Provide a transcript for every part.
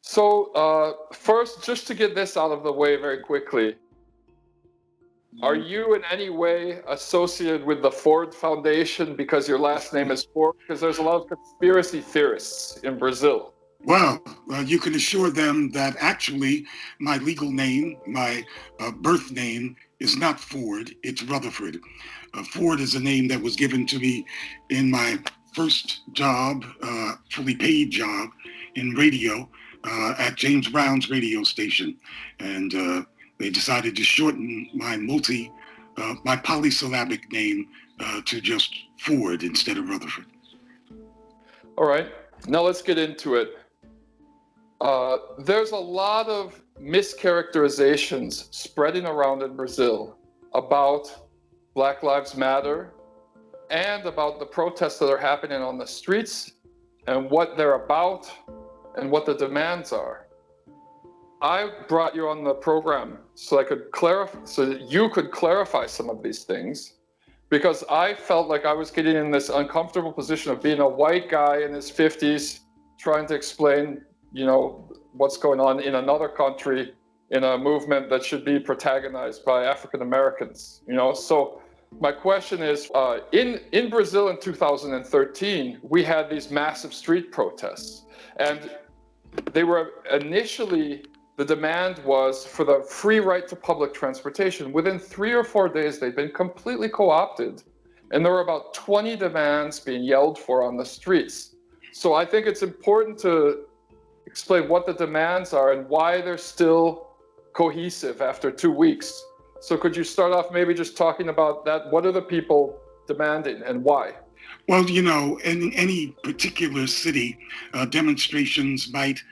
So, first, just to get this out of the way very quickly, are you in any way associated with the Ford Foundation because your last name is Ford? Because there's a lot of conspiracy theorists in Brazil. Well, you can assure them that actually my legal name, my birth name, is not Ford, it's Rutherford. Ford is a name that was given to me in my first job, fully paid job in radio at James Brown's radio station. And they decided to shorten my polysyllabic name to just Ford instead of Rutherford. All right, now let's get into it. There's a lot of mischaracterizations spreading around in Brazil about Black Lives Matter and about the protests that are happening on the streets and what they're about and what the demands are. I brought you on the program so that you could clarify some of these things, because I felt like I was getting in this uncomfortable position of being a white guy in his 50s trying to explain, what's going on in another country in a movement that should be protagonized by African Americans. So my question is, in Brazil in 2013, we had these massive street protests, and they were initially, the demand was for the free right to public transportation. Within 3 or 4 days, they'd been completely co-opted, and there were about 20 demands being yelled for on the streets. So I think it's important to explain what the demands are and why they're still cohesive after 2 weeks. So could you start off maybe just talking about that? What are the people demanding and why? Well, in any particular city, demonstrations might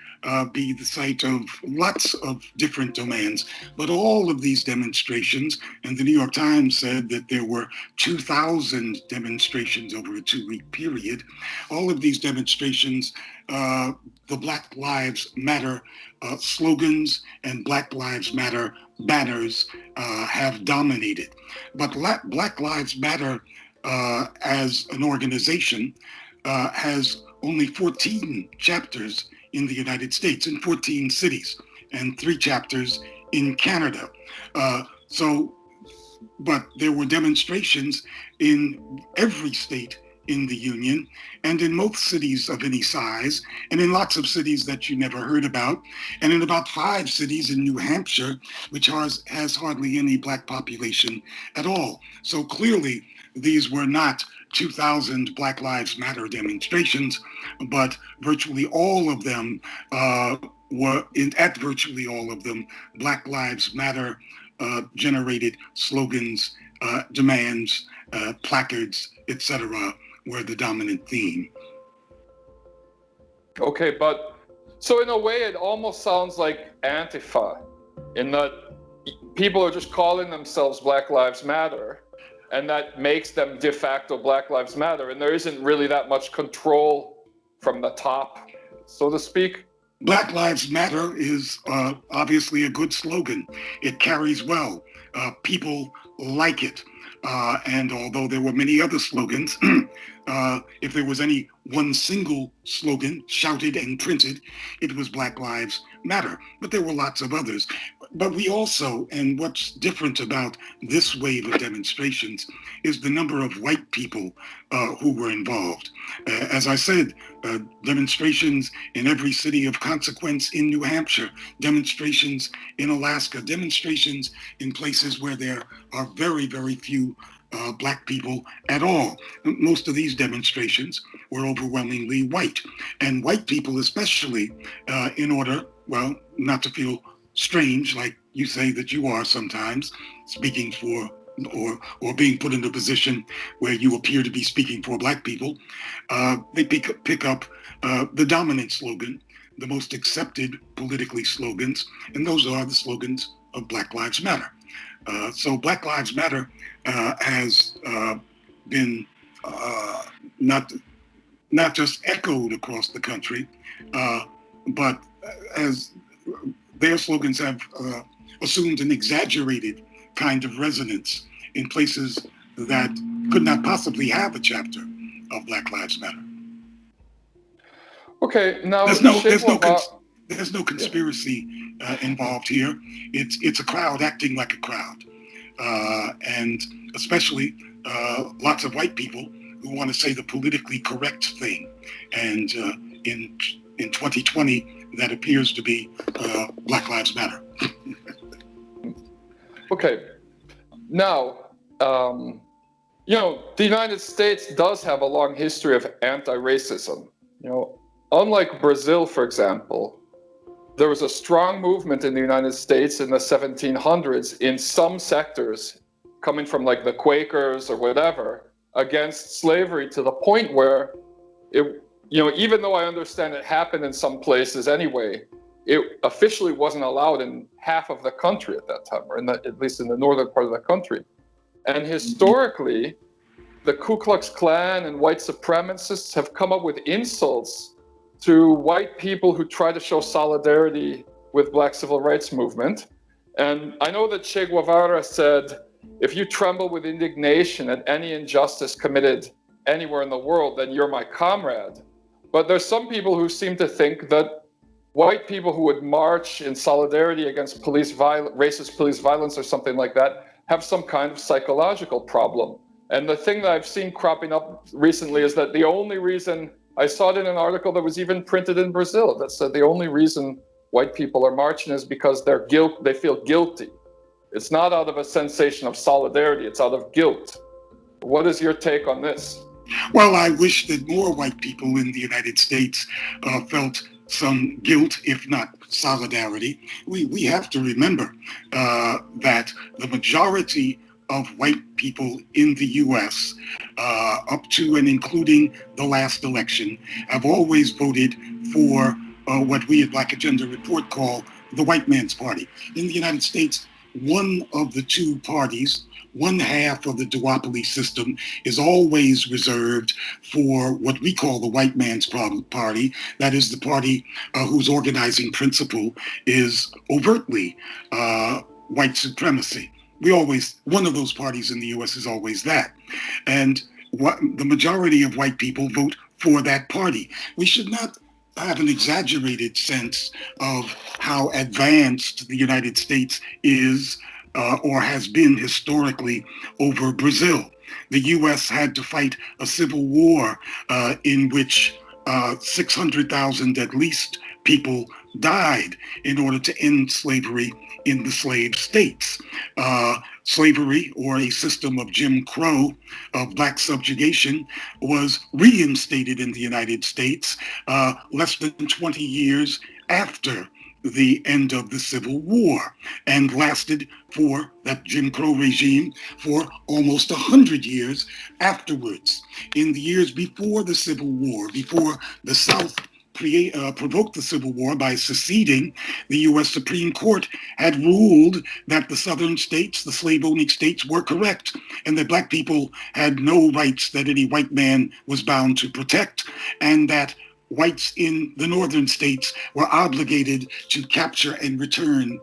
be the site of lots of different demands, but all of these demonstrations, and the New York Times said that there were 2,000 demonstrations over a 2-week period, all of these demonstrations, the Black Lives Matter slogans and Black Lives Matter banners have dominated. But Black Lives Matter as an organization has only 14 chapters in the United States, in 14 cities, and 3 chapters in Canada. But there were demonstrations in every state in the Union, and in most cities of any size, and in lots of cities that you never heard about, and in about 5 cities in New Hampshire, which has hardly any Black population at all. So clearly, these were not 2,000 Black Lives Matter demonstrations, but virtually all of them virtually all of them, Black Lives Matter generated slogans, demands, placards, etc., were the dominant theme. Okay, but so in a way, it almost sounds like Antifa, in that people are just calling themselves Black Lives Matter, and that makes them de facto Black Lives Matter, and there isn't really that much control from the top, so to speak. Black Lives Matter is obviously a good slogan. It carries well. People like it. And although there were many other slogans, if there was any one single slogan shouted and printed, it was Black Lives Matter. But there were lots of others. But we also, and what's different about this wave of demonstrations is the number of white people who were involved. As I said, demonstrations in every city of consequence in New Hampshire, demonstrations in Alaska, demonstrations in places where there are very, very few Black people at all. Most of these demonstrations were overwhelmingly white, and white people especially, in order, well, not to feel strange like you say that you are sometimes, speaking for or being put in a position where you appear to be speaking for Black people, they pick up the dominant slogan, the most accepted politically slogans, and those are the slogans of Black Lives Matter. So Black Lives Matter has been not just echoed across the country, but as their slogans have assumed an exaggerated kind of resonance in places that could not possibly have a chapter of Black Lives Matter. Okay, now There's no There's no conspiracy involved here. It's a crowd acting like a crowd, and especially lots of white people who want to say the politically correct thing. And in 2020, that appears to be Black Lives Matter. Okay. Now, the United States does have a long history of anti-racism. Unlike Brazil, for example, there was a strong movement in the United States in the 1700s in some sectors, coming from like the Quakers or whatever, against slavery, to the point where it, even though I understand it happened in some places anyway, it officially wasn't allowed in half of the country at that time, or at least in the northern part of the country. And historically, the Ku Klux Klan and white supremacists have come up with insults to white people who try to show solidarity with Black civil rights movement. And I know that Che Guevara said, if you tremble with indignation at any injustice committed anywhere in the world, then you're my comrade. But there's some people who seem to think that white people who would march in solidarity against racist police violence or something like that have some kind of psychological problem. And the thing that I've seen cropping up recently is that the only reason, I saw it in an article that was even printed in Brazil, that said the only reason white people are marching is because they feel guilty. It's not out of a sensation of solidarity, it's out of guilt. What is your take on this? Well, I wish that more white people in the United States felt some guilt, if not solidarity. We have to remember that the majority of white people in the U.S., up to and including the last election, have always voted for what we at Black Agenda Report call the white man's party. In the United States, one of the two parties, one half of the duopoly system, is always reserved for what we call the white man's party. That is the party whose organizing principle is overtly white supremacy. One of those parties in the U.S. is always that. And the majority of white people vote for that party. We should not have an exaggerated sense of how advanced the United States is or has been historically over Brazil. The U.S. had to fight a civil war in which 600,000 at least people died in order to end slavery in the slave states. Slavery, or a system of Jim Crow, of black subjugation, was reinstated in the United States less than 20 years after the end of the Civil War, and lasted for that Jim Crow regime for almost 100 years afterwards. In the years before the Civil War, before the South provoked the Civil War by seceding, the U.S. Supreme Court had ruled that the southern states, the slave-owning states, were correct, and that black people had no rights that any white man was bound to protect, and that whites in the northern states were obligated to capture and return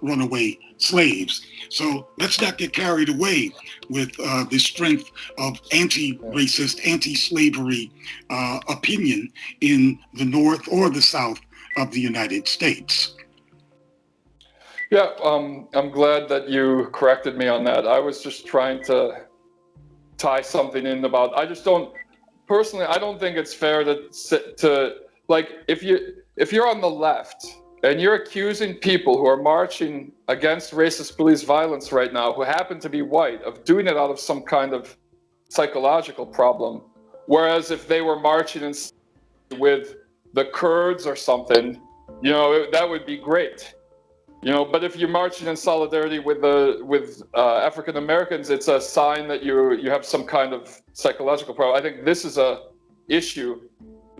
runaway slaves. So let's not get carried away with the strength of anti-racist, anti-slavery opinion in the north or the south of the United States. Yeah, I'm glad that you corrected me on that. I was just trying to tie something in about, personally, I don't think it's fair to like, if you're on the left and you're accusing people who are marching against racist police violence right now, who happen to be white, of doing it out of some kind of psychological problem, whereas if they were marching with the Kurds or something, that would be great. But if you're marching in solidarity with African Americans, it's a sign that you have some kind of psychological problem. I think this is a issue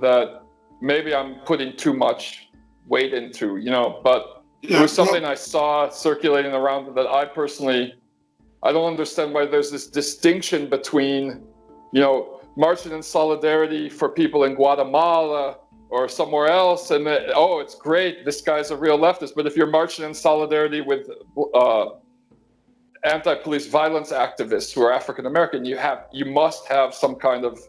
that maybe I'm putting too much weight into, but it was something I saw circulating around that I don't understand why there's this distinction between, marching in solidarity for people in Guatemala or somewhere else, and it's great, this guy's a real leftist. But if you're marching in solidarity with anti-police violence activists who are African American, you must have some kind of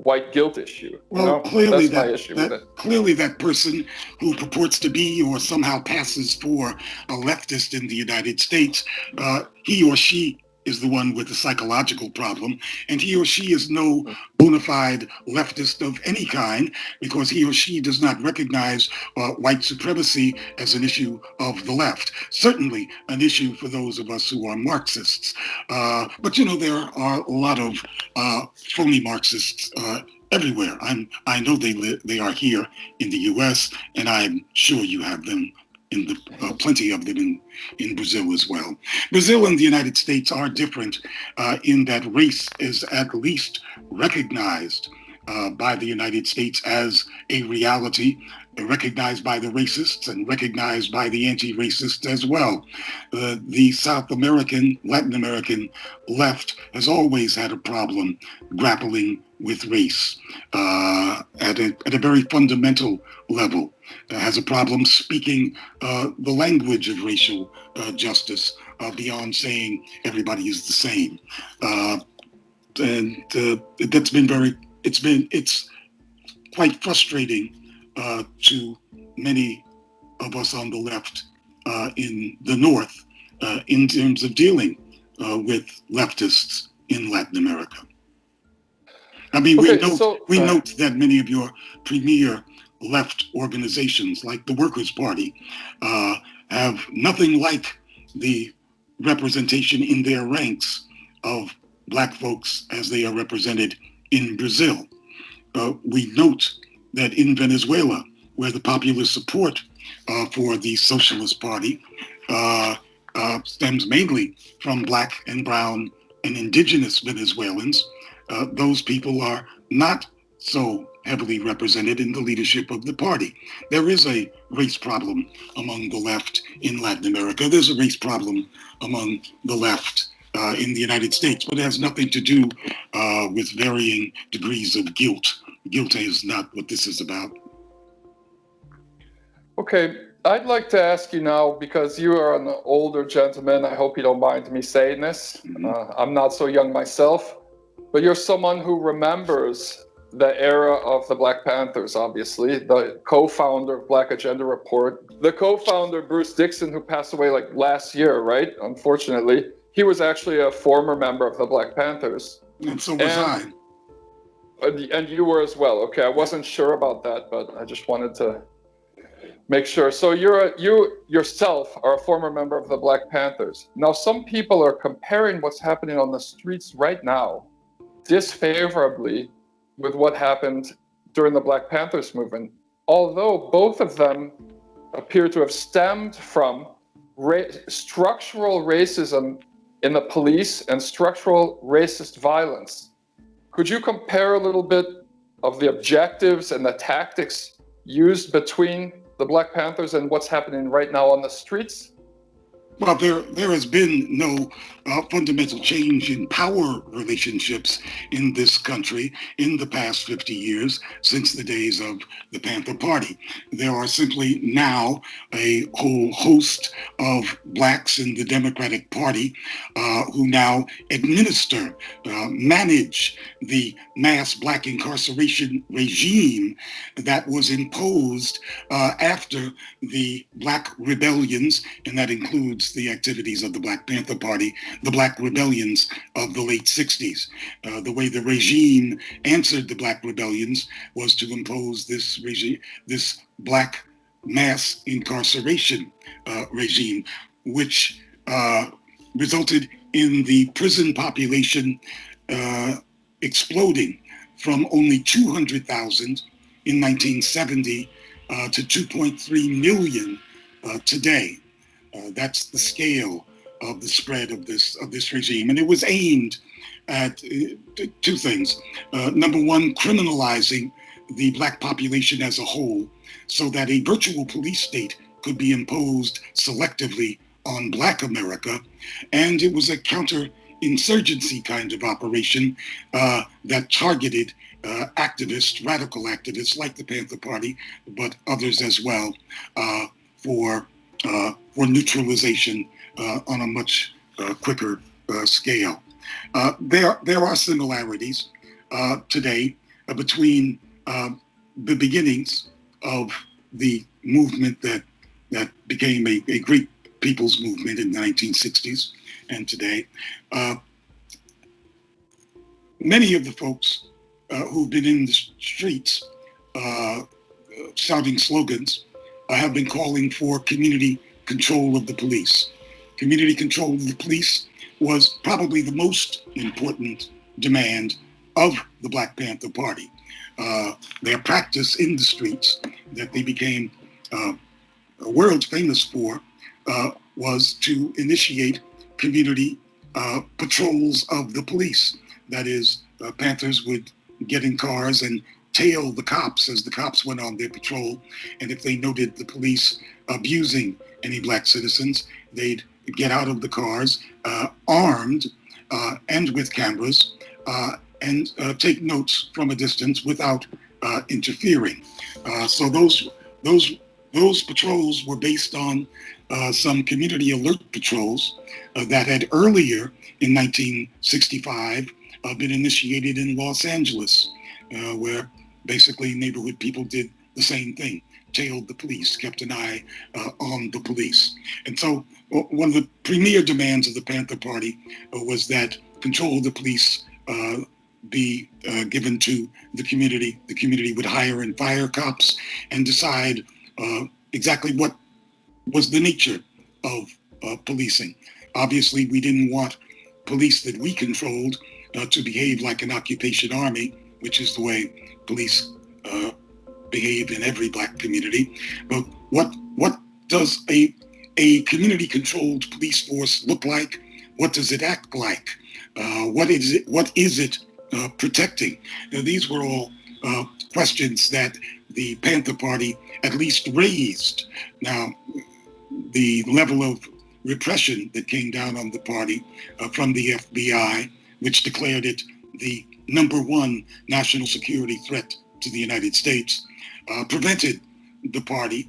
white guilt issue. Well, clearly that's my issue with it. Clearly that person who purports to be or somehow passes for a leftist in the United States, he or she is the one with the psychological problem, and he or she is no bona fide leftist of any kind, because he or she does not recognize white supremacy as an issue of the left. Certainly an issue for those of us who are Marxists. But there are a lot of phony Marxists everywhere. I know they are here in the U.S., and I'm sure you have them plenty of them in Brazil as well. Brazil and the United States are different in that race is at least recognized by the United States as a reality, recognized by the racists and recognized by the anti-racists as well. The South American, Latin American left has always had a problem grappling with race at a very fundamental level. Has a problem speaking the language of racial justice beyond saying everybody is the same. That's been it's quite frustrating to many of us on the left in the North in terms of dealing with leftists in Latin America. I mean, we note that many of your premier left organizations, like the Workers' Party, have nothing like the representation in their ranks of Black folks as they are represented in Brazil. We note that in Venezuela, where the popular support for the Socialist Party stems mainly from Black and brown and indigenous Venezuelans, those people are not so heavily represented in the leadership of the party. There is a race problem among the left in Latin America. There's a race problem among the left in the United States, but it has nothing to do with varying degrees of guilt. Guilt is not what this is about. Okay, I'd like to ask you now, because you are an older gentleman, I hope you don't mind me saying this. I'm not so young myself, but you're someone who remembers the era of the Black Panthers, obviously, the co-founder of Black Agenda Report, the co-founder, Bruce Dixon, who passed away like last year, right? Unfortunately, he was actually a former member of the Black Panthers. And so was I. And you were as well. Okay, I wasn't sure about that, but I just wanted to make sure. So you yourself are a former member of the Black Panthers. Now, some people are comparing what's happening on the streets right now disfavorably with what happened during the Black Panthers movement, although both of them appear to have stemmed from structural racism in the police and structural racist violence. Could you compare a little bit of the objectives and the tactics used between the Black Panthers and what's happening right now on the streets? Well, there has been no fundamental change in power relationships in this country in the past 50 years since the days of the Panther Party. There are simply now a whole host of Blacks in the Democratic Party who now administer, manage the mass Black incarceration regime that was imposed after the Black rebellions, and that includes the activities of the Black Panther Party, the Black rebellions of the late 60s. The way the regime answered the Black rebellions was to impose this Black mass incarceration regime, which resulted in the prison population exploding from only 200,000 in 1970 to 2.3 million today. That's the scale of the spread of this regime. And it was aimed at two things. Number one, criminalizing the Black population as a whole so that a virtual police state could be imposed selectively on Black America. And it was a counterinsurgency kind of operation that targeted activists, radical activists like the Panther Party, but others as well, for neutralization on a much quicker scale. There are similarities today between the beginnings of the movement that became a great people's movement in the 1960s and today. Many of the folks who've been in the streets shouting slogans have been calling for community control of the police. Community control of the police was probably the most important demand of the Black Panther Party. Their practice in the streets that they became world famous for was to initiate community patrols of the police. That is, Panthers would get in cars and tail the cops as the cops went on their patrol. And if they noted the police abusing any Black citizens, they'd get out of the cars armed and with cameras and take notes from a distance without interfering. So those patrols were based on some community alert patrols that had earlier in 1965 been initiated in Los Angeles, where basically neighborhood people did the same thing, tailed the police, kept an eye on the police. And so one of the premier demands of the Panther Party was that control of the police be given to the community. The community would hire and fire cops and decide exactly what was the nature of policing. Obviously, we didn't want police that we controlled to behave like an occupation army, which is the way police behave in every Black community. But what does a community-controlled police force look like? What does it act like? What is it protecting? Now, these were all questions that the Panther Party at least raised. Now, the level of repression that came down on the party from the FBI, which declared it the number one national security threat to the United States, prevented the party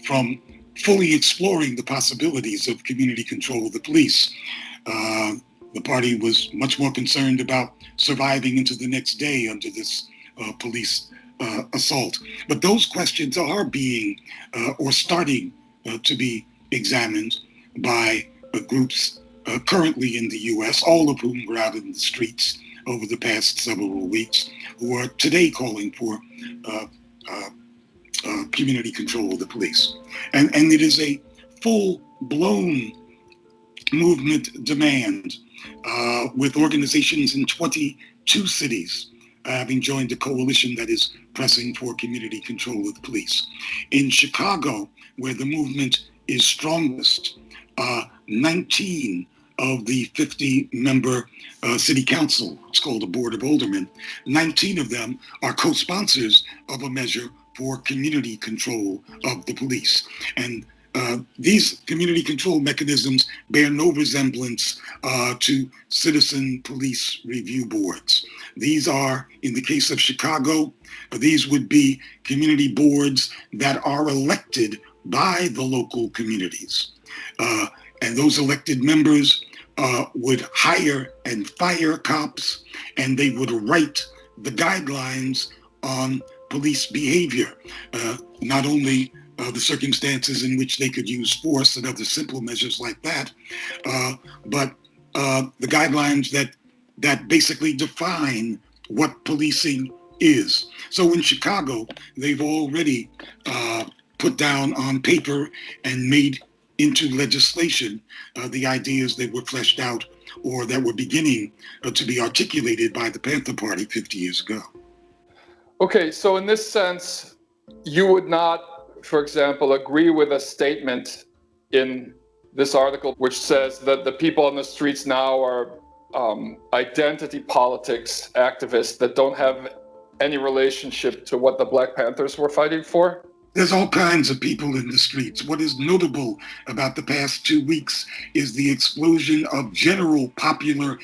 from fully exploring the possibilities of community control of the police. The party was much more concerned about surviving into the next day under this police assault. But those questions are being or starting to be examined by groups currently in the U.S., all of whom were out in the streets over the past several weeks, who are today calling for community control of the police. And it is a full-blown movement demand with organizations in 22 cities having joined a coalition that is pressing for community control of the police. In Chicago, where the movement is strongest, 19 of the 50-member city council, it's called a Board of Aldermen, 19 of them are co-sponsors of a measure for community control of the police. And these community control mechanisms bear no resemblance to citizen police review boards. These are, in the case of Chicago, these would be community boards that are elected by the local communities. And those elected members would hire and fire cops, and they would write the guidelines on police behavior, not only the circumstances in which they could use force and other simple measures like that, but the guidelines that basically define what policing is. So in Chicago, they've already put down on paper and made into legislation the ideas that were fleshed out or that were beginning to be articulated by the Panther Party 50 years ago. Okay, so in this sense, you would not, for example, agree with a statement in this article which says that the people on the streets now are identity politics activists that don't have any relationship to what the Black Panthers were fighting for? There's all kinds of people in the streets. What is notable about the past 2 weeks is the explosion of general popular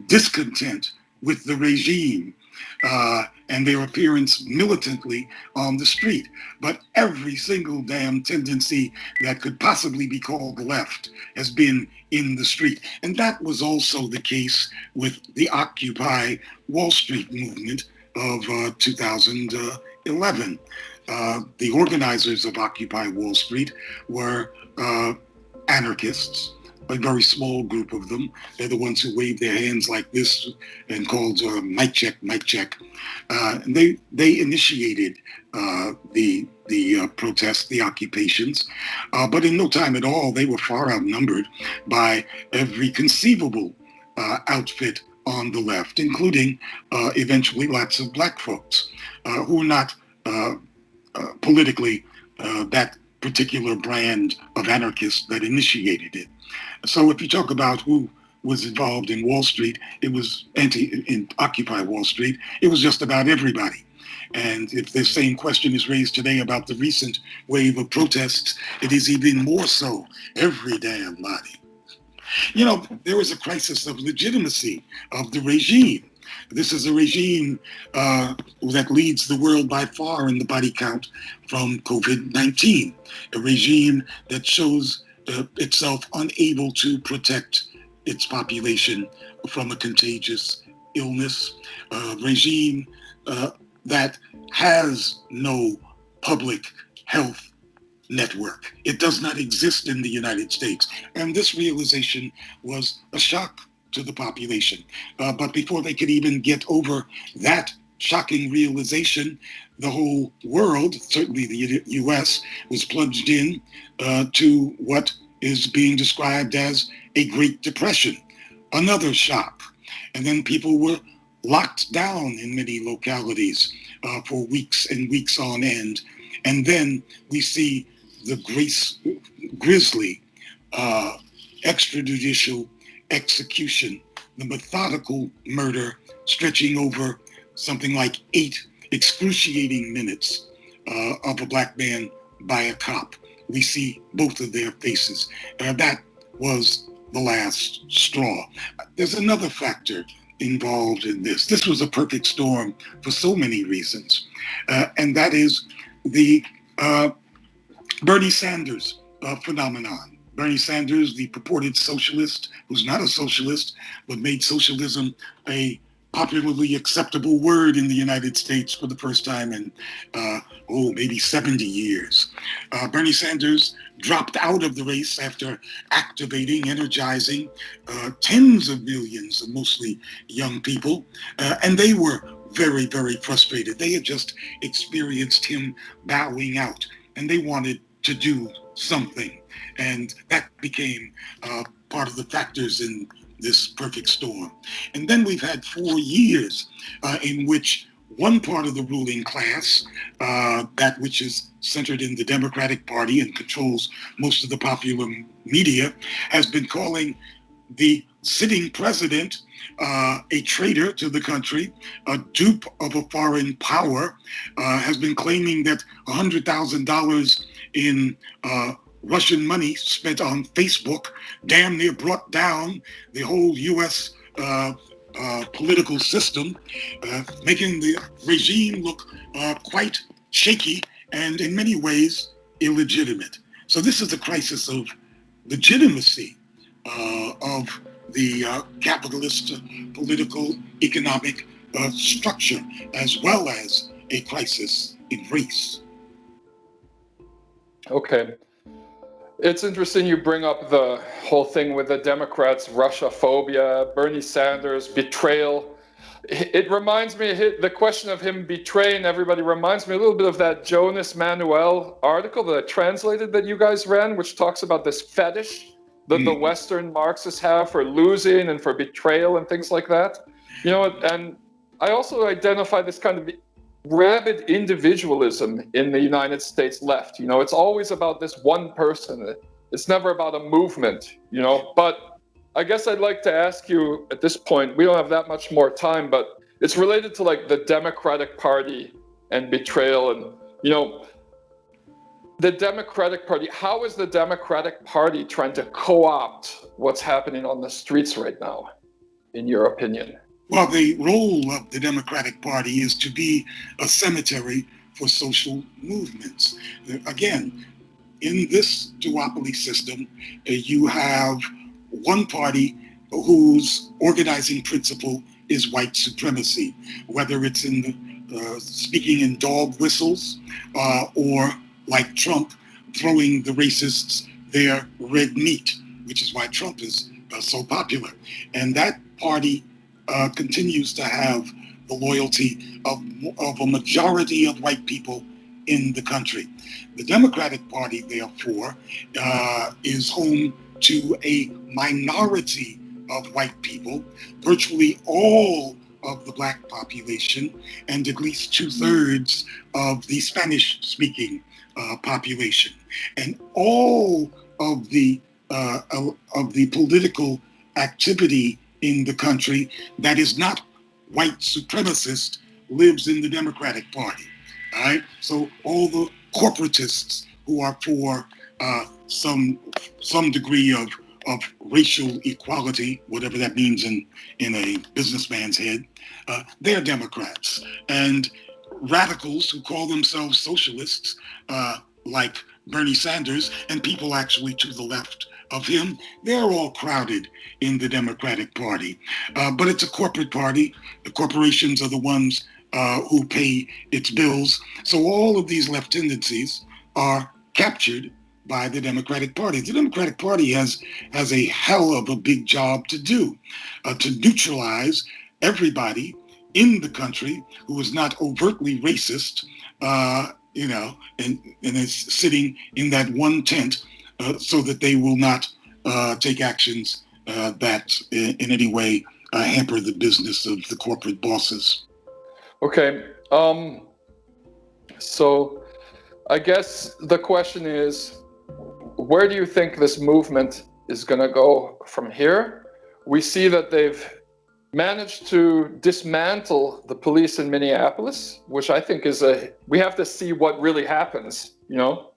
discontent with the regime. and their appearance militantly on the street. But every single damn tendency that could possibly be called the left has been in the street. And that was also the case with the Occupy Wall Street movement of 2011. The organizers of Occupy Wall Street were anarchists, a very small group of them. They're the ones who waved their hands like this and called mic check, mic check. And they initiated the protests, the occupations, but in no time at all, they were far outnumbered by every conceivable outfit on the left, including eventually lots of black folks who were not politically that particular brand of anarchists that initiated it. So if you talk about who was involved in Wall Street, it was in Occupy Wall Street, it was just about everybody. And if the same question is raised today about the recent wave of protests, it is even more so, every damn body. You know, there is a crisis of legitimacy of the regime. This is a regime that leads the world by far in the body count from COVID-19, a regime that shows itself unable to protect its population from a contagious illness, a regime that has no public health network. It does not exist in the United States. And this realization was a shock to the population. But before they could even get over that shocking realization, the whole world, certainly the US, was plunged in to what is being described as a Great Depression, another shock. And then people were locked down in many localities for weeks and weeks on end. And then we see the grisly extrajudicial execution, the methodical murder stretching over something like 8 excruciating minutes of a black man by a cop. We see both of their faces. That was the last straw. There's another factor involved in this. This was a perfect storm for so many reasons, and that is the Bernie Sanders phenomenon. Bernie Sanders, the purported socialist, who's not a socialist, but made socialism a popularly acceptable word in the United States for the first time in, maybe 70 years. Bernie Sanders dropped out of the race after activating, energizing tens of millions of mostly young people, and they were very, very frustrated. They had just experienced him bowing out, and they wanted to do something. And that became part of the factors in this perfect storm. And then we've had 4 years in which one part of the ruling class, that which is centered in the Democratic Party and controls most of the popular media, has been calling the sitting president a traitor to the country, a dupe of a foreign power, has been claiming that $100,000 in Russian money spent on Facebook damn near brought down the whole U.S. Political system, making the regime look quite shaky and in many ways illegitimate. So this is a crisis of legitimacy of the capitalist political economic structure, as well as a crisis in race. Okay. It's interesting you bring up the whole thing with the Democrats, Russia phobia, Bernie Sanders, betrayal. It reminds me, the question of him betraying everybody reminds me a little bit of that Jonas Manuel article that I translated that you guys ran, which talks about this fetish that the Western Marxists have for losing and for betrayal and things like that. You know, and I also identify this kind of rabid individualism in the United States left. You know, it's always about this one person. It's never about a movement, you know. But I guess I'd like to ask you at this point, we don't have that much more time, but it's related to like the Democratic Party and betrayal. And, you know, the Democratic Party, how is the Democratic Party trying to co-opt what's happening on the streets right now, in your opinion? Well, the role of the Democratic Party is to be a cemetery for social movements. Again, in this duopoly system, you have one party whose organizing principle is white supremacy, whether it's in speaking in dog whistles or like Trump throwing the racists their red meat, which is why Trump is so popular. And that party continues to have the loyalty of a majority of white people in the country. The Democratic Party, therefore, is home to a minority of white people, virtually all of the black population, and at least 2/3 of the Spanish-speaking population, and all of the political activity in the country that is not white supremacist lives in the Democratic Party. All right, so all the corporatists who are for some degree of racial equality, whatever that means in a businessman's head, they're Democrats. And radicals who call themselves socialists, like Bernie Sanders and people actually to the left of him, they're all crowded in the Democratic Party. But it's a corporate party. The corporations are the ones who pay its bills. So all of these left tendencies are captured by the Democratic Party. The Democratic Party has a hell of a big job to do, to neutralize everybody in the country who is not overtly racist, and is sitting in that one tent so that they will not take actions that in any way hamper the business of the corporate bosses. Okay. So I guess the question is, where do you think this movement is going to go from here? We see that they've managed to dismantle the police in Minneapolis, which I think is we have to see what really happens,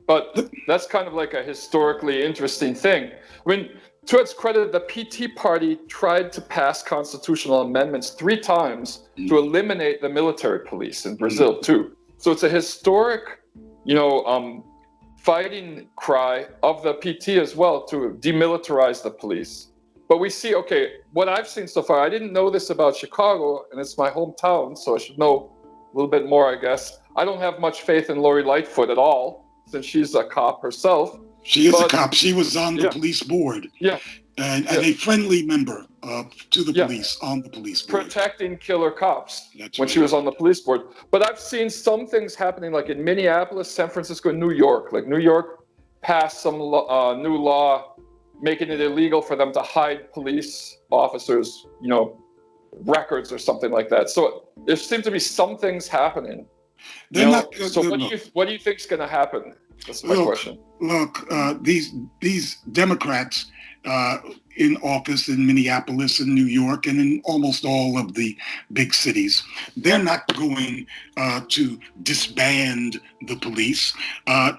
but that's kind of like a historically interesting thing. I mean, to its credit, the PT party tried to pass constitutional amendments 3 times to eliminate the military police in Brazil too. So it's a historic, fighting cry of the PT as well to demilitarize the police. But we see, what I've seen so far, I didn't know this about Chicago, and it's my hometown, so I should know a little bit more, I guess. I don't have much faith in Lori Lightfoot at all, since she's a cop herself. She is a cop. She was on the police board. Yeah. And a friendly member to the police on the police board. Protecting killer cops. That's when right. She was on the police board. But I've seen some things happening, like in Minneapolis, San Francisco, and New York. Like New York passed some new law making it illegal for them to hide police officers, records or something like that. So there seem to be some things happening. What do you think is going to happen? That's my question. Look, these Democrats in office in Minneapolis and New York and in almost all of the big cities, they're not going to disband the police.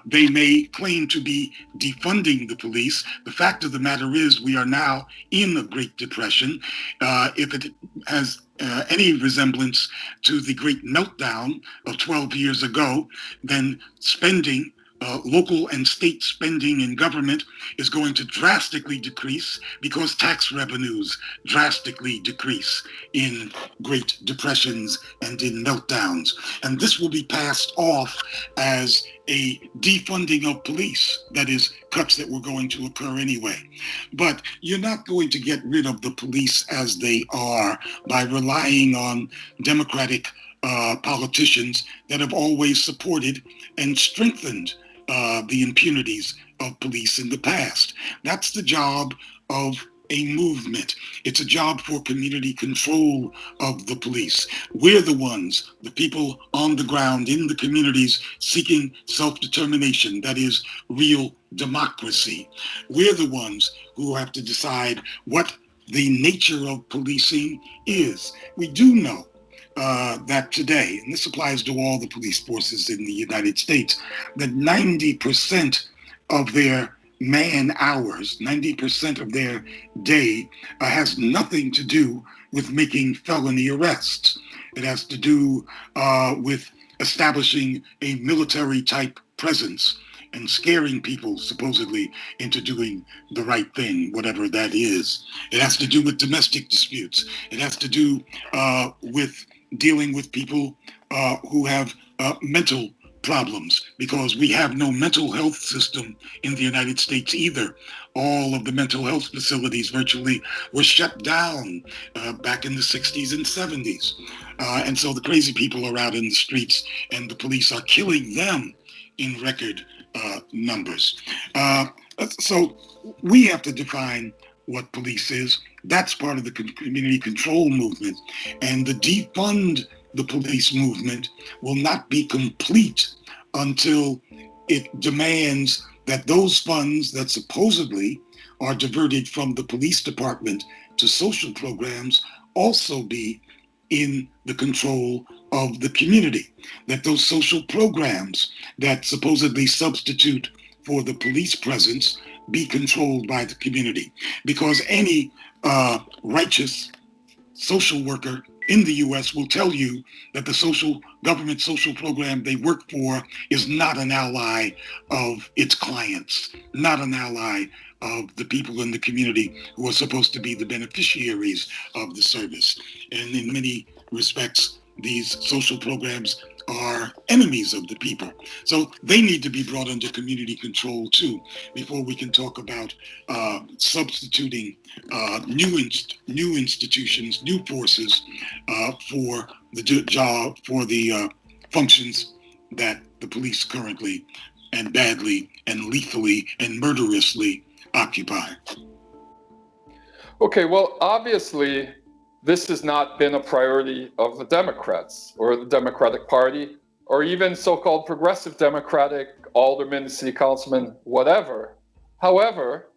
They may claim to be defunding the police. The fact of the matter is we are now in a Great Depression. If it has any resemblance to the Great Meltdown of 12 years ago, then spending local and state spending in government is going to drastically decrease because tax revenues drastically decrease in Great Depressions and in meltdowns. And this will be passed off as a defunding of police, that is, cuts that were going to occur anyway. But you're not going to get rid of the police as they are by relying on Democratic politicians that have always supported and strengthened the impunities of police in the past. That's the job of a movement. It's a job for community control of the police. We're the ones, the people on the ground in the communities seeking self-determination, that is real democracy. We're the ones who have to decide what the nature of policing is. We do know that today, and this applies to all the police forces in the United States, that 90% of their man hours, 90% of their day, has nothing to do with making felony arrests. It has to do with establishing a military type presence and scaring people supposedly into doing the right thing, whatever that is. It has to do with domestic disputes. It has to do with dealing with people who have mental problems, because we have no mental health system in the United States either. All of the mental health facilities virtually were shut down back in the 60s and 70s. And so the crazy people are out in the streets, and the police are killing them in record numbers. So we have to define what police is. That's part of the community control movement. And the defund the police movement will not be complete until it demands that those funds that supposedly are diverted from the police department to social programs also be in the control of the community, that those social programs that supposedly substitute for the police presence be controlled by the community. Because any righteous social worker in the U.S. will tell you that the government social program they work for is not an ally of its clients, not an ally of the people in the community who are supposed to be the beneficiaries of the service. And in many respects, these social programs are enemies of the people. So they need to be brought under community control too, before we can talk about substituting new institutions, new forces for the job, for the functions that the police currently and badly and lethally and murderously occupy. Okay, well, obviously, this has not been a priority of the Democrats or the Democratic Party, or even so-called progressive Democratic aldermen, city councilmen, whatever. However,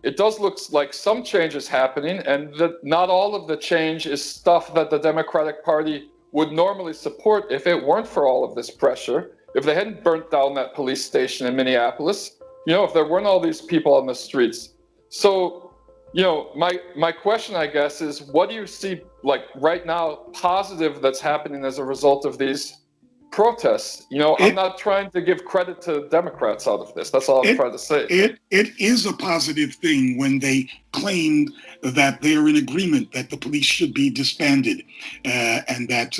it does look like some change is happening, and that not all of the change is stuff that the Democratic Party would normally support if it weren't for all of this pressure, if they hadn't burnt down that police station in Minneapolis, if there weren't all these people on the streets. So, my question, I guess, is what do you see, like right now, positive that's happening as a result of these protests? I'm not trying to give credit to Democrats out of this. That's all I'm trying to say. It is a positive thing when they claim that they're in agreement that the police should be disbanded and that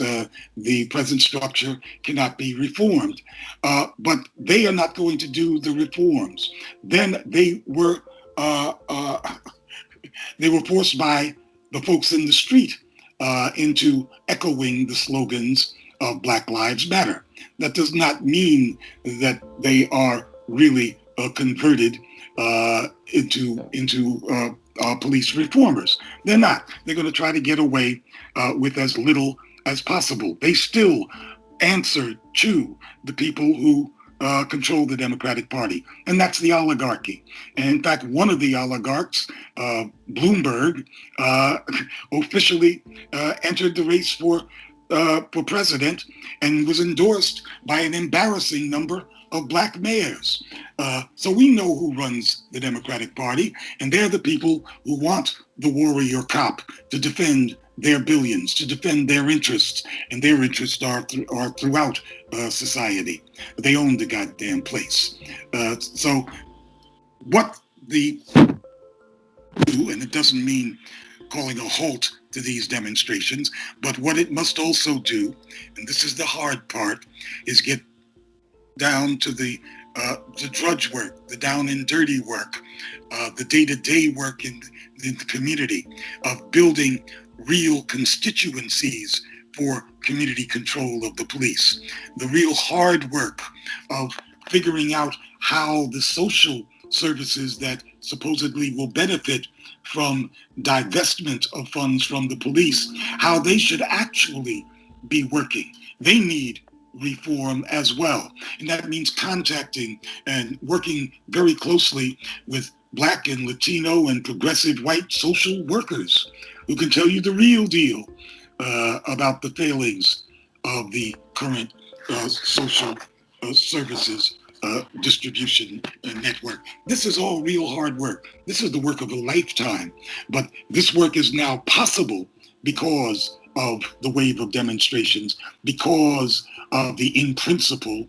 the present structure cannot be reformed. But they are not going to do the reforms. Then they were forced by the folks in the street into echoing the slogans of Black Lives Matter. That does not mean that they are really converted into police reformers. They're not. They're going to try to get away with as little as possible. They still answer to the people who control the Democratic Party, and that's the oligarchy. And in fact, one of the oligarchs, Bloomberg, officially entered the race for president and was endorsed by an embarrassing number of black mayors. So we know who runs the Democratic Party, and they're the people who want the warrior cop to defend their billions, to defend their interests, and their interests are throughout society. They own the goddamn place. So what the do, and it doesn't mean calling a halt to these demonstrations, but what it must also do, and this is the hard part, is get down to the drudge work, the down and dirty work, the day-to-day work in the community of building real constituencies for community control of the police, the real hard work of figuring out how the social services that supposedly will benefit from divestment of funds from the police, how they should actually be working. They need reform as well. And that means contacting and working very closely with Black and Latino and progressive white social workers who can tell you the real deal about the failings of the current social services distribution network. This is all real hard work. This is the work of a lifetime. But this work is now possible because of the wave of demonstrations, because of the in principle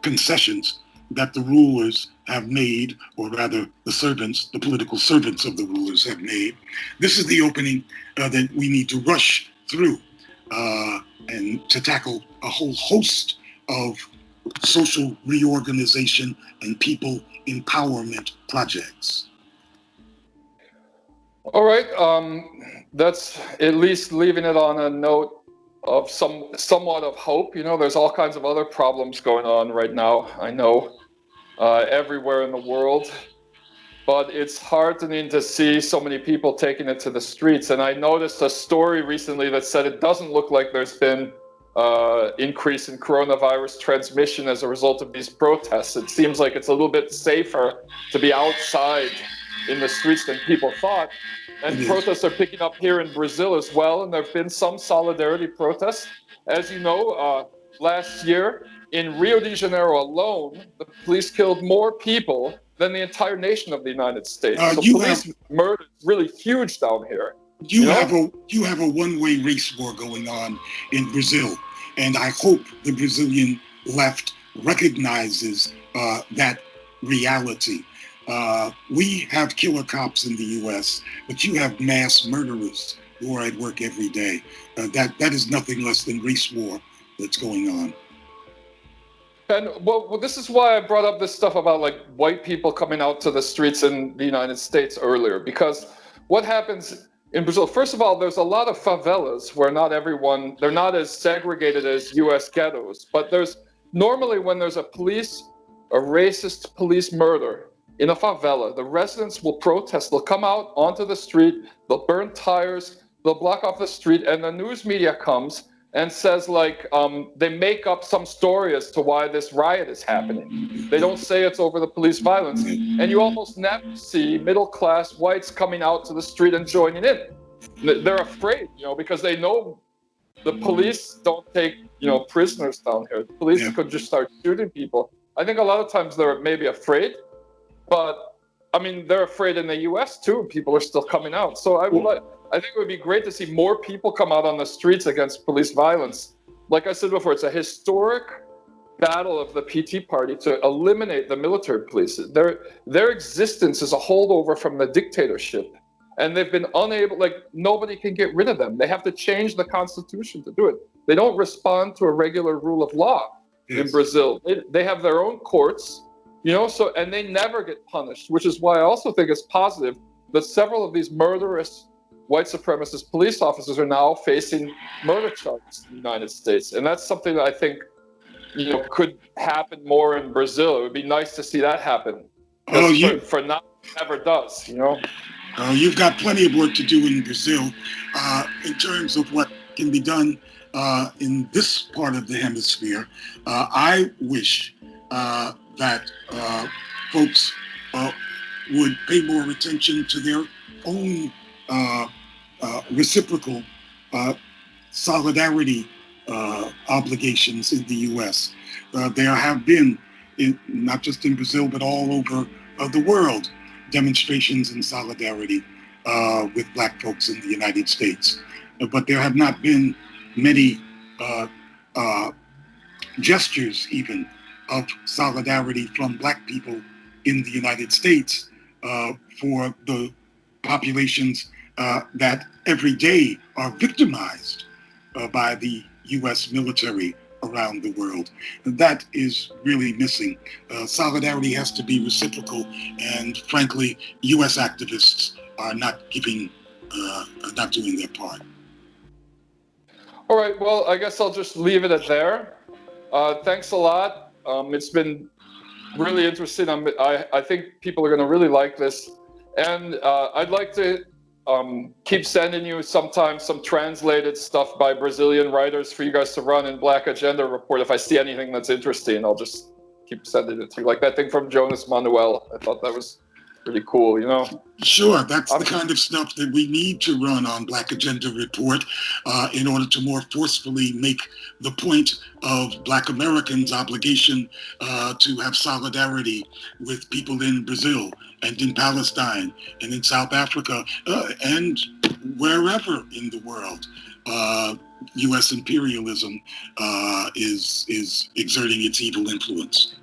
concessions that the rulers have made, or rather the servants, the political servants of the rulers have made. This is the opening that we need to rush through and to tackle a whole host of social reorganization and people empowerment projects. All right, that's at least leaving it on a note of somewhat of hope. You know, there's all kinds of other problems going on right now, I know, everywhere in the world, but it's heartening to see so many people taking it to the streets. And I noticed a story recently that said it doesn't look like there's been increase in coronavirus transmission as a result of these protests. It seems like it's a little bit safer to be outside in the streets than people thought. And protests are picking up here in Brazil as well. And there have been some solidarity protests. As you know, last year in Rio de Janeiro alone, the police killed more people than the entire nation of the United States. So police murder is really huge down here. You have a one-way race war going on in Brazil, and I hope the Brazilian left recognizes that reality. We have killer cops in the U.S., but you have mass murderers who are at work every day. That is nothing less than race war that's going on. And well, this is why I brought up this stuff about like white people coming out to the streets in the United States earlier, because what happens in Brazil, first of all, there's a lot of favelas where they're not as segregated as US ghettos, but normally when there's a racist police murder in a favela, the residents will protest, they'll come out onto the street, they'll burn tires, they'll block off the street, and the news media comes and says like, they make up some story as to why this riot is happening. They don't say it's over the police violence. And you almost never see middle-class whites coming out to the street and joining in. They're afraid, because they know the police don't take, prisoners down here. The police could just start shooting people. I think a lot of times they're maybe afraid, but I mean, they're afraid in the US too. People are still coming out. So I think it would be great to see more people come out on the streets against police violence. Like I said before, it's a historic battle of the PT party to eliminate the military police. Their existence is a holdover from the dictatorship. And they've been unable, nobody can get rid of them. They have to change the constitution to do it. They don't respond to a regular rule of law in Brazil. They have their own courts, and they never get punished, which is why I also think it's positive that several of these murderous white supremacist police officers are now facing murder charges in the United States. And that's something that I think, could happen more in Brazil. It would be nice to see that happen. For now, it never does, You've got plenty of work to do in Brazil in terms of what can be done in this part of the hemisphere. I wish that folks would pay more attention to their own reciprocal solidarity obligations in the U.S. There have been, not just in Brazil, but all over the world, demonstrations in solidarity with Black folks in the United States. But there have not been many gestures even of solidarity from Black people in the United States for the populations that every day are victimized by the U.S. military around the world. That is really missing. Solidarity has to be reciprocal, and frankly, U.S. activists are not doing their part. All right, well, I guess I'll just leave it at there. Thanks a lot. It's been really interesting. I think people are going to really like this. And I'd like to keep sending you sometimes some translated stuff by Brazilian writers for you guys to run in Black Agenda Report. If I see anything that's interesting, I'll just keep sending it to you. Like that thing from Jonas Manuel. I thought that was pretty cool, you know? Sure, that's the kind of stuff that we need to run on Black Agenda Report in order to more forcefully make the point of Black Americans' obligation to have solidarity with people in Brazil and in Palestine and in South Africa and wherever in the world. U.S. imperialism is exerting its evil influence.